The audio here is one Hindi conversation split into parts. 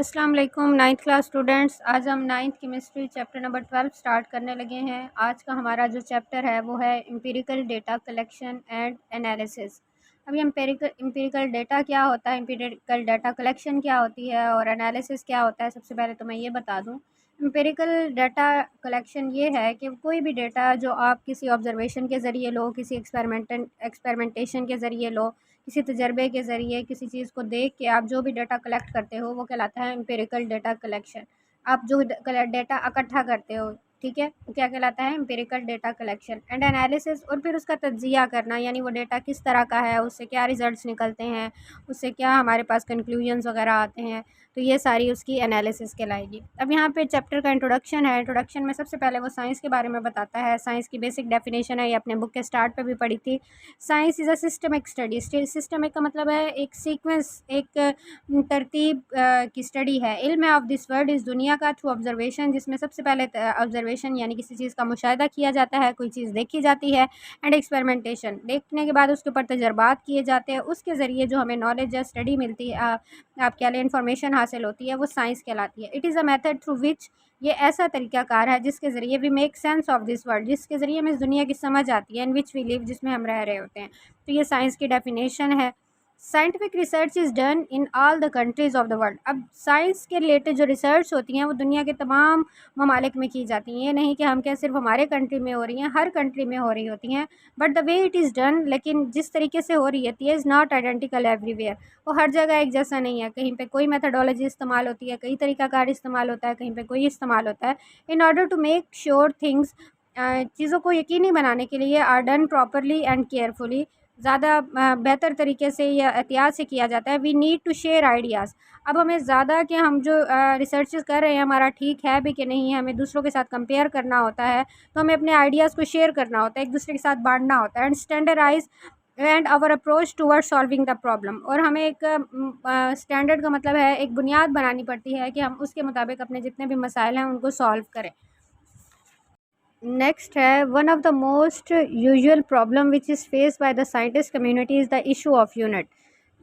अस्सलाम वालेकुम नाइन्थ क्लास स्टूडेंट्स। आज हम ninth chemistry chapter number 12 start करने लगे हैं। आज का हमारा जो चैप्टर है वो है empirical data collection and analysis. अभी एम्पिरिकल डेटा क्या होता है, एम्पिरिकल डाटा कलेक्शन क्या होती है और एनालिसिस क्या होता है, सबसे पहले तो मैं ये बता दूं। एम्पिरिकल डाटा कलेक्शन ये है कि कोई भी डेटा जो आप किसी ऑब्जर्वेशन के ज़रिए लो, किसी एक्सपेरिमेंटेशन के ज़रिए लो, किसी तजर्बे के ज़रिए किसी चीज़ को देख के आप जो भी डाटा कलेक्ट करते हो वो कहलाता है एम्पिरिकल डाटा कलेक्शन। आप जो डाटा इकट्ठा करते हो, ठीक है, वो क्या कहलाता है, empirical data collection and analysis. और फिर उसका तज्जिया करना, यानी वो डाटा किस तरह का है, उससे क्या रिजल्ट्स निकलते हैं, उससे क्या हमारे पास कंक्लूजन्स वगैरह आते हैं, तो ये सारी उसकी एनालिसिस कहलाएगी। अब यहाँ पे चैप्टर का इंट्रोडक्शन है। इंट्रोडक्शन में सबसे पहले वो साइंस के बारे में बताता है। साइंस की बेसिक डेफिनेशन है, ये अपने बुक के स्टार्ट पे भी पढ़ी थी। Science is a systemic study. Systemic का मतलब है एक सीक्वेंस, एक तरतीब की स्टडी है। इल्म ऑफ दिस वर्ल्ड इस दुनिया का थ्रू ऑब्जर्वेशन, जिसमें सबसे पहले ऑब्जर्वेशन यानी किसी चीज़ का मुशाहिदा किया जाता है, कोई चीज़ देखी जाती है, एंड एक्सपेरिमेंटेशन, देखने के बाद उसके ऊपर तजर्बात किए जाते हैं, उसके ज़रिए जो हमें नॉलेज या स्टडी मिलती है, आप क्या लें, इन्फॉर्मेशन हासिल होती है, वो साइंस कहलाती है। It is a method through which, ये ऐसा तरीक़ाकार है जिसके ज़रिए we make sense of this world, जिसके ज़रिए हमें इस दुनिया की समझ आती है, इन विच वी लिव, जिसमें हम रह रहे होते हैं। तो ये साइंस की डेफिनेशन है। Scientific research is done in all the countries of the world. अब साइंस के रिलेटेड जो रिसर्च होती हैं वो दुनिया के तमाम ममालिक में की जाती हैं। ये नहीं कि हम क्या सिर्फ हमारे कंट्री में हो रही हैं, हर कंट्री में हो रही होती हैं। But the way it is done, लेकिन जिस तरीके से हो रही होती है, इज़ नॉट आइडेंटिकल एवरीवेयर। वो हर जगह एक जैसा नहीं है। कहीं पे कोई मेथडोलॉजी इस्तेमाल होती है, कई तरीक़ाकार इस्तेमाल होता है, कहीं पे कोई इस्तेमाल होता है। In order to make sure things, चीज़ों को यकीनी बनाने के लिए, are done properly and carefully, ज़्यादा बेहतर तरीके से या एहतियात से किया जाता है। We need to share ideas. अब हमें ज़्यादा कि हम जो रिसर्चेस कर रहे हैं हमारा ठीक है भी कि नहीं है, हमें दूसरों के साथ कंपेयर करना होता है, तो हमें अपने आइडियाज़ को शेयर करना होता है, एक दूसरे के साथ बांटना होता है। And standardize and our approach toward solving the problem. और हमें एक स्टैंडर्ड का मतलब है एक बुनियाद बनानी पड़ती है कि हम उसके मुताबिक अपने जितने भी मसाइल हैं उनको सॉल्व करें। नेक्स्ट है, one of the most usual problem which is face by the scientist community is the issue of unit.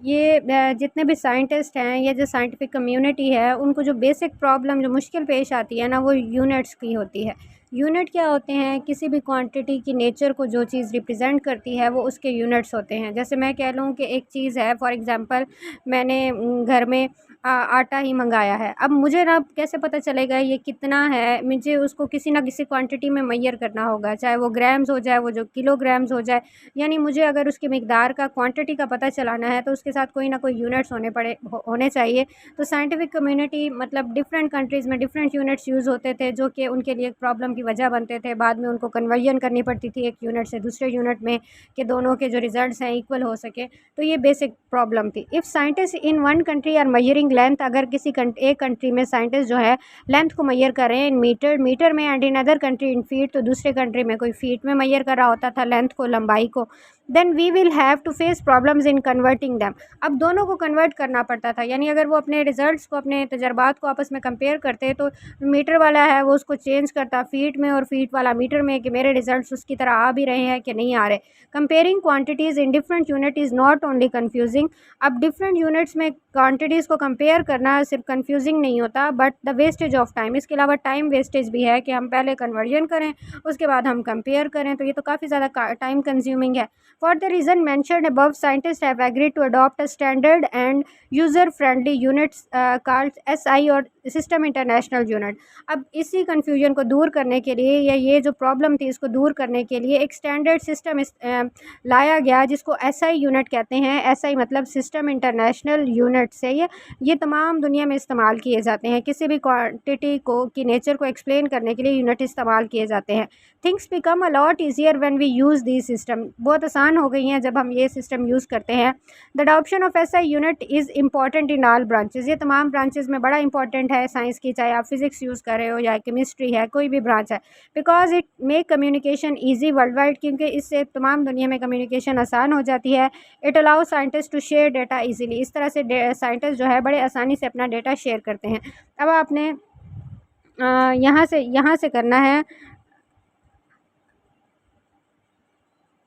ये जितने भी साइंटिस्ट हैं, ये जो साइंटिफिक कम्युनिटी है, उनको जो बेसिक प्रॉब्लम, जो मुश्किल पेश आती है ना, वो यूनिट्स की होती है। यूनिट क्या होते हैं, किसी भी क्वांटिटी की नेचर को जो चीज़ रिप्रेजेंट करती है वो उसके यूनिट्स होते हैं। जैसे मैं कह लूँ कि एक चीज़ है, फॉर एग्ज़ाम्पल मैंने घर में आटा ही मंगाया है। अब मुझे ना कैसे पता चलेगा ये कितना है, मुझे उसको किसी ना किसी क्वांटिटी में मेजर करना होगा, चाहे वो ग्राम्स हो जाए, वो जो किलोग्राम्स हो जाए। यानी मुझे अगर उसकी मिकदार का, क्वांटिटी का पता चलाना है तो उसके साथ कोई ना कोई यूनिट्स होने चाहिए। तो साइंटिफिक कम्युनिटी मतलब डिफरेंट कंट्रीज़ में डिफरेंट यूनिट्स यूज़ होते थे, जो कि उनके लिए एक प्रॉब्लम की वजह बनते थे। बाद में उनको कन्वर्जन करनी पड़ती थी एक यूनिट से दूसरे यूनिट में, कि दोनों के जो रिजल्ट्स हैं इक्वल हो सके। तो ये बेसिक प्रॉब्लम थी। If scientist in one country are measuring length, अगर किसी एक कंट्री में साइंटिस्ट जो है लेंथ को मेजर कर रहे हैं इन मीटर में, and in other country in feet, तो दूसरे कंट्री में कोई फीट में मेजर कर रहा होता था लेंथ को, लंबाई को, then we will have to face problems in converting them. अब दोनों को कन्वर्ट करना पड़ता था, यानी अगर वो अपने रिजल्ट्स को, अपने तजर्बात को आपस में कंपेयर करते, तो मीटर वाला है वो उसको चेंज करता फीट में, और फीट वाला मीटर में, कि मेरे रिजल्ट्स उसकी तरह आ भी रहे हैं कि नहीं आ रहे। Comparing quantities in different unit is not only confusing. अब डिफरेंट यूनिट्स में क्वांटिटीज़ को कंपेयर करना सिर्फ कंफ्यूजिंग नहीं होता, but the wastage of time, इसके अलावा टाइम वेस्टेज भी है, कि हम पहले कन्वर्जन करें, उसके बाद हम कंपेयर करें, तो ये तो काफ़ी ज़्यादा टाइम कंज्यूमिंग है। For the reason mentioned above, scientist have agreed to adopt a standard and user friendly units called SI और सिस्टम इंटरनेशनल यूनिट। अब इसी कन्फ्यूजन को दूर करने के लिए, या ये जो प्रॉब्लम थी इसको दूर करने के लिए, एक स्टैंडर्ड सिस्टम लाया गया जिसको SI यूनिट कहते हैं। SI मतलब सिस्टम इंटरनेशनल यूनिट से ये तमाम दुनिया में इस्तेमाल किए जाते हैं। किसी भी क्वांटिटी को की नेचर को एक्सप्लेन करने के लिए यूनिट इस्तेमाल किए जाते हैं। Things become a lot easier when we use the system, बहुत आसान हो गई हैं जब हम ये सिस्टम यूज़ करते हैं। The adoption of SI unit is important in all branches, ये तमाम ब्रांचेज़ में बड़ा इंपॉर्टेंट है साइंस की, चाहे आप फिज़िक्स यूज़ कर रहे हो या केमिस्ट्री है, कोई भी ब्रांच है। Because it make communication easy world wide, क्योंकि इससे तमाम दुनिया में कम्युनिकेशन आसान हो जाती है। It allow scientist to share data easily, इस तरह से साइंटिस्ट जो है बड़े आसानी से अपना डेटा शेयर करते हैं। अब आपने यहाँ से करना है,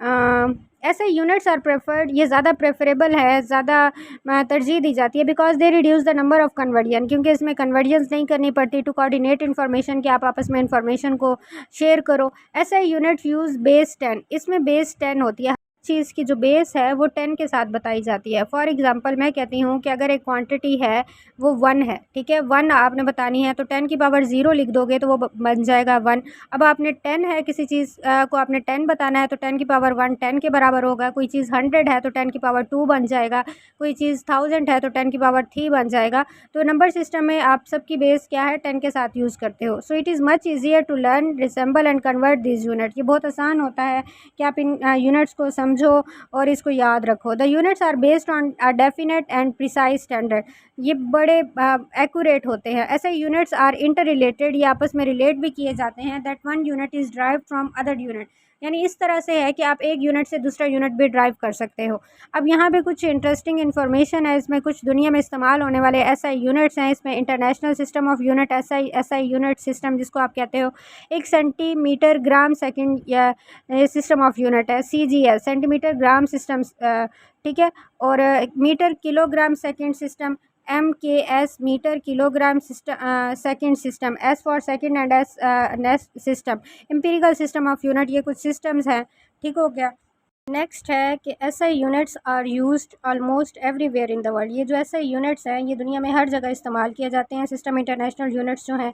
ऐसे यूनिट्स आर प्रेफर्ड, ये ज़्यादा प्रेफरेबल है, ज़्यादा तरजीह दी जाती है because they reduce the number of conversion, क्योंकि इसमें कन्वर्जन्स नहीं करनी पड़ती टू कोऑर्डिनेट इन्फॉर्मेशन, कि आप आपस में इन्फॉर्मेशन को शेयर करो। ऐसे यूनिट यूज़ बेस 10, इसमें बेस 10 होती है, चीज़ की जो बेस है वो 10 के साथ बताई जाती है। फॉर एग्जांपल मैं कहती हूँ कि अगर एक क्वांटिटी है वो 1 है, ठीक है, 1 आपने बतानी है तो 10 की पावर 0 लिख दोगे तो वो बन जाएगा 1। अब आपने 10 है, किसी चीज़ को आपने 10 बताना है तो 10 की पावर 1 10 के बराबर होगा। कोई चीज़ 100 है तो 10 की पावर 2 बन जाएगा, कोई चीज़ 1000 है तो 10 की पावर 3 बन जाएगा। तो नंबर सिस्टम में आप सबकी बेस क्या है, 10 के साथ यूज़ करते हो। So it is much easier to learn, resemble and convert this unit. ये बहुत आसान होता है कि आप इन यूनिट्स को समझो और इसको याद रखो। The units are based on a definite and precise standard, ये बड़े एक्यूरेट होते हैं। ऐसे यूनिट्स आर इंटर रिलेटेड, ये आपस में रिलेट भी किए जाते हैं। That one unit is drive from other unit, यानी इस तरह से है कि आप एक यूनिट से दूसरा यूनिट भी ड्राइव कर सकते हो। अब यहाँ पे कुछ इंटरेस्टिंग इन्फॉर्मेशन है, इसमें कुछ दुनिया में इस्तेमाल होने वाले एसआई यूनिट्स हैं। इसमें international system of unit SI unit system जिसको आप कहते हो, एक सेंटीमीटर ग्राम सेकंड या सिस्टम ऑफ यूनिट है, सीजीएस सेंटीमीटर ग्राम सिस्टम, ठीक है। और metre kilogram second system, MKS metre kilogram second system, S for second and S system, empirical system of unit. ये कुछ सिस्टम्स हैं, ठीक हो गया। नेक्स्ट है कि SI units are used almost everywhere in the world. ये जो एसआई यूनिट्स हैं ये दुनिया में हर जगह इस्तेमाल किए जाते हैं। सिस्टम इंटरनेशनल यूनिट्स जो हैं,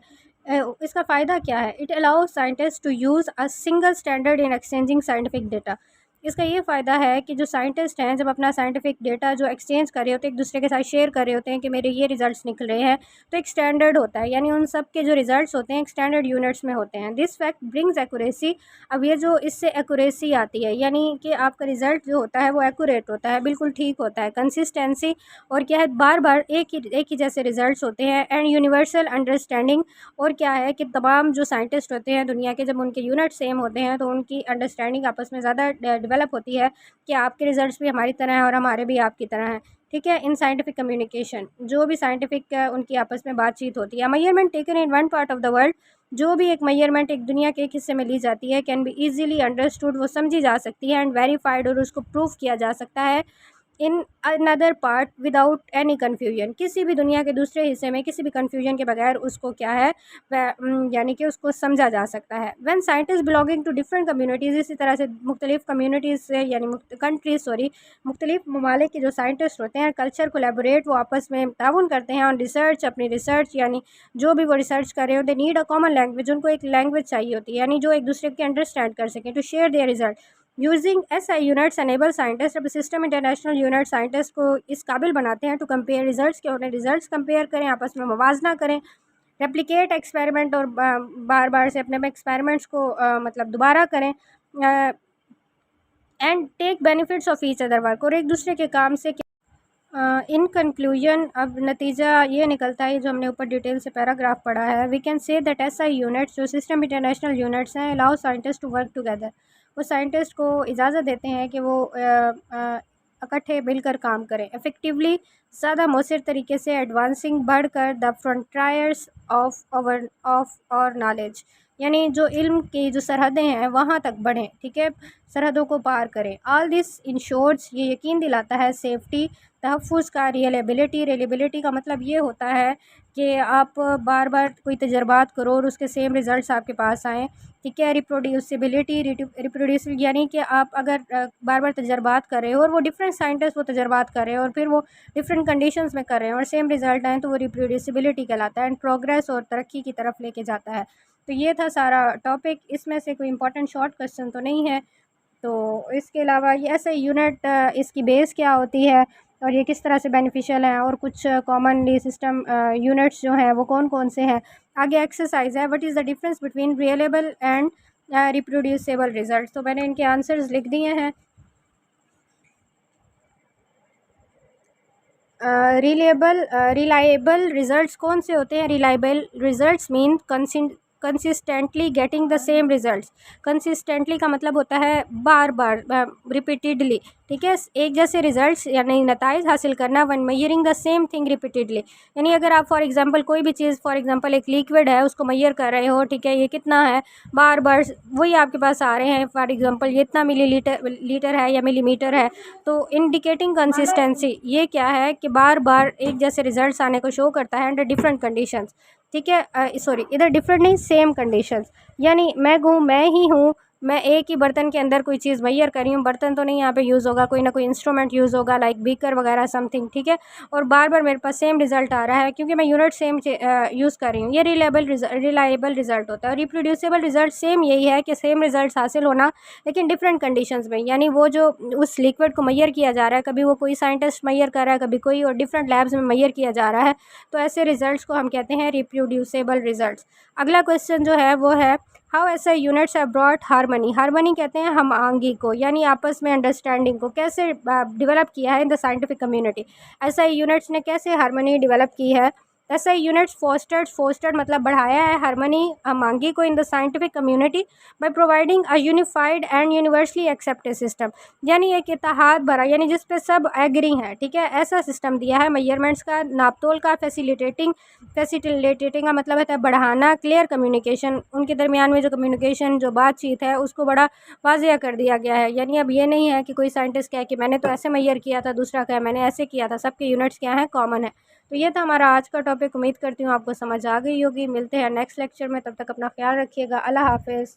इसका फ़ायदा क्या है? It allows scientist to use a single standard in exchanging scientific data. इसका ये फ़ायदा है कि जो साइंटिस्ट हैं जब अपना साइंटिफिक डेटा जो एक्सचेंज कर रहे होते हैं, एक दूसरे के साथ शेयर कर रहे होते हैं कि मेरे ये रिजल्ट्स निकल रहे हैं, तो एक स्टैंडर्ड होता है, यानी उन सब के जो रिजल्ट्स होते हैं एक स्टैंडर्ड यूनिट्स में होते हैं। This fact brings accuracy. अब ये जो इससे एक्यूरेसी आती है, यानी कि आपका रिजल्ट जो होता है वो एक्यूरेट होता है, बिल्कुल ठीक होता है। कंसिस्टेंसी, और क्या है, बार बार एक ही जैसे रिजल्ट्स होते हैं। एंड यूनिवर्सल अंडरस्टैंडिंग, और क्या है कि तमाम जो साइंटिस्ट होते हैं दुनिया के, जब उनके यूनिट सेम होते हैं तो उनकी अंडरस्टैंडिंग आपस में ज़्यादा डेवलप होती है कि आपके रिजल्ट्स भी हमारी तरह हैं और हमारे भी आपकी तरह हैं, ठीक है। इन साइंटिफिक कम्युनिकेशन, जो भी साइंटिफिक उनकी आपस में बातचीत होती है। Measurement taken in one part of the world, जो भी एक मेजरमेंट एक दुनिया के एक हिस्से में ली जाती है, कैन बी इजीली अंडरस्टूड, वो समझी जा सकती है, एंड वेरीफाइड, और उसको प्रूफ किया जा सकता है in another part without any confusion. किसी भी दुनिया के दूसरे हिस्से में किसी भी कन्फ्यूजन के बगैर उसको क्या है, यानी कि उसको समझा जा सकता है। When scientist belonging to different communities, इसी तरह से मुख्तलिफ कम्युनिटीज़ से, यानी मुख्तलिफ ममालिक के जो साइंटिस्ट होते हैं, कल्चर कोलैबोरेट, वो आपस में ताउन करते हैं ऑन रिसर्च, अपनी रिसर्च, यानी जो भी वो रिसर्च कर रहे होते हैं, नीड अ कॉमन लैंग्वेज, उनको एक लैंग्वेज चाहिए होती है, यानी जो एक दूसरे के अंडरस्टैंड कर सकें, to share their result. Using SI units enable scientist, अब सिस्टम इंटरनेशनल यूनिट साइंटिस्ट को इस काबिल बनाते हैं टू कंपेयर रिजल्ट्स, के उन्हें रिजल्ट्स कंपेयर करें, आपस में मुवाजना करें, रेप्लिकेट एक्सपेरिमेंट, और बार बार से अपने एक्सपेरिमेंट्स को मतलब दोबारा करें, and take benefits of each other work, और एक दूसरे के काम से इन कंक्लूजन, अब नतीजा ये निकलता है जो हमने ऊपर डिटेल से पैराग्राफ पढ़ा है। We can say that SI units, जो सिस्टम इंटरनेशनल यूनिट्स हैं, allow scientist to work together, वो साइंटिस्ट को इजाज़त देते हैं कि वो इकट्ठे मिलकर काम करें, इफ़ेक्टिवली, ज़्यादा मौसर तरीके से, एडवांसिंग, बढ़कर, द फ्रंटियर्स ऑफ और नॉलेज, यानी जो इल्म की जो सरहदें हैं वहाँ तक बढ़ें, ठीक है, सरहदों को पार करें। ऑल दिस इंश्योर्स, ये यकीन दिलाता है, सेफ्टी, तहफ़्फ़ुज़ का, रिलेबिलिटी का मतलब ये होता है कि आप बार बार कोई तजर्बात करो और उसके सेम रिज़ल्ट्स आपके पास आएँ, ठीक है। रिप्रोड्यूसिबिलिटी, यानी कि आप अगर बार बार तजर्बात कर रहे हो और वो डिफरेंट साइंटिस्ट वो तजर्बात कर रहे हो और फिर वो डिफरेंट कंडीशंस में कर रहे हैं और सेम रिज़ल्ट आएँ, तो वो रिप्रोड्यूसिबिलिटी कहलाता है, एंड प्रोग्रेस और तरक्की की तरफ लेके जाता है। तो ये था सारा टॉपिक, इसमें से कोई इंपॉर्टेंट शॉर्ट क्वेश्चन तो नहीं है। तो इसके अलावा ये ऐसे यूनिट, इसकी बेस क्या होती है और ये किस तरह से बेनिफिशियल है, और कुछ कॉमनली सिस्टम यूनिट्स जो हैं वो कौन कौन से हैं। आगे एक्सरसाइज है, what is the difference between reliable and reproducible result. तो मैंने इनके आंसर्स लिख दिए हैं। रिलायबल रिजल्ट्स कौन से होते हैं? Reliable results mean consistently getting the same results. Consistently का मतलब होता है बार बार, रिपीटेडली, ठीक है, एक जैसे रिजल्ट्स यानी नताइज हासिल करना one मयरिंग the same thing repeatedly. यानी अगर आप फॉर एग्जांपल कोई भी चीज़, फॉर एग्जांपल एक लिक्विड है उसको मैयर कर रहे हो, ठीक है, ये कितना है, बार बार वही आपके पास आ रहे हैं, फॉर एग्जांपल ये इतना लीटर है या मिलीमीटर है, तो इंडिकेटिंग कंसिस्टेंसी ये क्या है कि बार बार एक जैसे रिजल्ट्स आने को शो करता है अंडर डिफरेंट कंडीशंस। ठीक है, सॉरी इधर डिफरेंट नहीं, सेम कंडीशंस। यानी मैं ही हूँ, मैं एक ही बर्तन के अंदर कोई चीज़ मैयर कर रही हूँ, बर्तन तो नहीं यहाँ पे यूज़ होगा, कोई ना कोई इंस्ट्रूमेंट यूज़ होगा लाइक बीकर वगैरह समथिंग, ठीक है, और बार बार मेरे पास सेम रिजल्ट आ रहा है क्योंकि मैं यूनिट सेम यूज़ कर रही हूँ। ये रिलायबल रिजल्ट होता है। और रिप्रोड्यूसिबल रिजल्ट सेम यही है कि सेम रिजल्ट हासिल होना लेकिन डिफरेंट कंडीशंस में। यानी वो जो उस लिक्विड को मैयर किया जा रहा है, कभी वो कोई साइंटिस्ट मैयर कर रहा है, कभी कोई और डिफरेंट लैब्स में मैयर किया जा रहा है, तो ऐसे रिजल्ट्स को हम कहते हैं रिप्रोड्यूसेबल रिजल्ट्स। अगला क्वेश्चन जो है वो है हाउ ऐसा units have brought harmony. Harmony कहते हैं हम आंगी को, यानी आपस में अंडरस्टैंडिंग को कैसे डेवलप किया है इन द साइंटिफिक कम्युनिटी। ऐसा यूनिट्स ने कैसे हारमनी डेवलप की है। ऐसा यूनिट्स फोस्टर्ड मतलब बढ़ाया है हारमनी मांगी को in the scientific community by providing a unified and universally accepted system. यानी एक इत्तेहाद भरा, यानी जिस पे सब एग्री हैं, ठीक है, ऐसा सिस्टम दिया है मेजरमेंट्स का, नापतोल का, फैसिलिटेटिंग का मतलब है बढ़ाना, क्लियर कम्युनिकेशन, उनके दरमियान में जो कम्युनिकेशन जो बातचीत है उसको बड़ा वाजिया कर दिया गया है। यानी अब ये नहीं है कि कोई साइंटिस्ट कहे कि मैंने तो ऐसे मैयर किया था, दूसरा कहे मैंने ऐसे किया था, सबके यूनिट्स क्या हैं, कॉमन है। तो ये था हमारा आज का टॉपिक। उम्मीद करती हूँ आपको समझ आ गई होगी। मिलते हैं नेक्स्ट लेक्चर में, तब तक अपना ख्याल रखिएगा। अल्लाह हाफिज़।